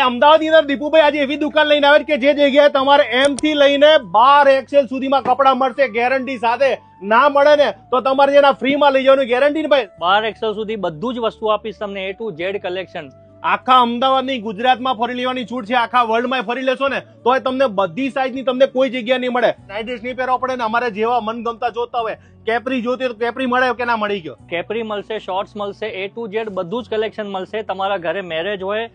ભાઈ અમદાવાદની અંદર દીપુભાઈ આજે એવી દુકાન લઈને આવે કે જે જગ્યાએ તમારે M થી લઈને 12 XL સુધીમાં કપડા મળશે ગેરંટી સાથે. ના મળે ને તો તમારે જેના ફ્રીમાં લઈ જવાનું ગેરંટી ને ભાઈ. 12 XL સુધી બધું જ વસ્તુ આપીશ તમને, A to Z કલેક્શન. આખા અમદાવાદની ગુજરાતમાં ફરી લેવાની છૂટ છે. આખા વર્લ્ડમાં ફરી લેશો ને તો તમને બધી સાઈઝની તમને કોઈ જગ્યા નહીં મળે. નાઇટ ડ્રેસ નહીં પહેરવા પડે ને અમારે જેવા મનગમતા જોતા હોય કેપરી જોતી તો કેપરી મળે કે ના મળી ગયો. કેપરી મળશે, શોર્ટ્સ મળશે, A to Z બધું જ કલેક્શન મળશે. તમારા ઘરે મેરેજ હોય,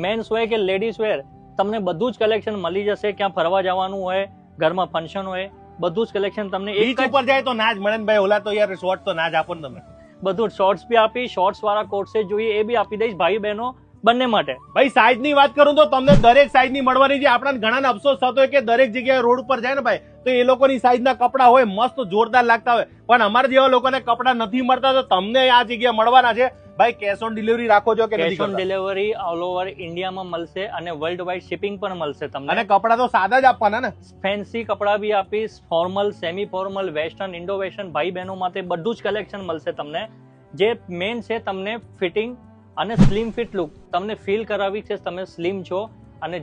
મેન્સ હોય કે લેડીઝ વેર, તમને બધું જ કલેક્શન મળી જશે. ક્યાં ફરવા જવાનું હોય, ઘરમાં ફંક્શન હોય, બધું જ કલેક્શન તમને બીચ ઉપર જાય તો ના જ મળે ને ભાઈ. ઓલા તો યાર શોર્ટ તો ના જ આપો ને તમે. બધું શોર્ટ્સ બી આપી, શોર્ટ્સ વાળા કોટ સેટ જોઈએ એ બી આપી દઈશ ભાઈ બહેનો બંને માટે. ભાઈ સાઈઝ ની વાત કરું તો તમને દરેક સાઈઝ ની મળવાની છે. આપણા ઘણા અફસોસ થતો હોય કે દરેક જગ્યાએ રોડ ઉપર જાય ને ભાઈ તો એ લોકોની સાઈઝ ના કપડા હોય મસ્ત જોરદાર લાગતા હોય, પણ અમારા જેવા લોકોને કપડા નથી મળતા. તો તમને આ જગ્યા મળવાના છે ભાઈ. કેશ ઓન ડિલિવરી રાખો છો કે cash on delivery all over ઇન્ડિયામાં મળશે અને વર્લ્ડ વાઇડ શિપિંગ પણ મળશે તમને. અને કપડા તો સાદા જ આપવાના ને. ફેન્સી કપડા બી આપીશ, formal, semi formal, western, Indo western ભાઈ બહેનો માટે બધું જ કલેક્શન મળશે તમને. જે મેન છે તમને ફિટિંગ અને સ્લિમ ફિટ લુક તમને ફીલ કરાવી છે તમે સ્લિમ છો, અને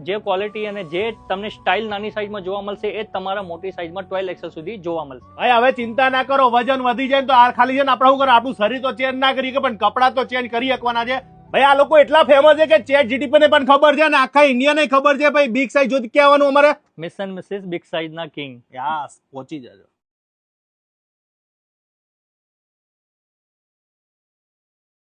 જે ક્વોલિટી અને જે તમને સ્ટાઇલ નાની સાઈઝમાં જોવા મળશે એ જ તમારા મોટી સાઈઝમાં 12 XL સુધી જોવા મળશે. ભાઈ હવે ચિંતા ના કરો, વજન વધી જાય તો આ ખાલી છે ને આપણે શું કરો આપણું શરીર તો ચેન્જ ના કરી પણ કપડા તો ચેન્જ કરી શકવાના છે. ભાઈ આ લોકો એટલા ફેમસ છે કે ચેટ જીટીપી ને પણ ખબર છે અને આખા ઇન્ડિયાને ખબર છે. ભાઈ બિગ સાઈઝ જોતી કહેવાનું અમારે miss and Mrs big size ના કિંગ. યસ પહોંચી જજો.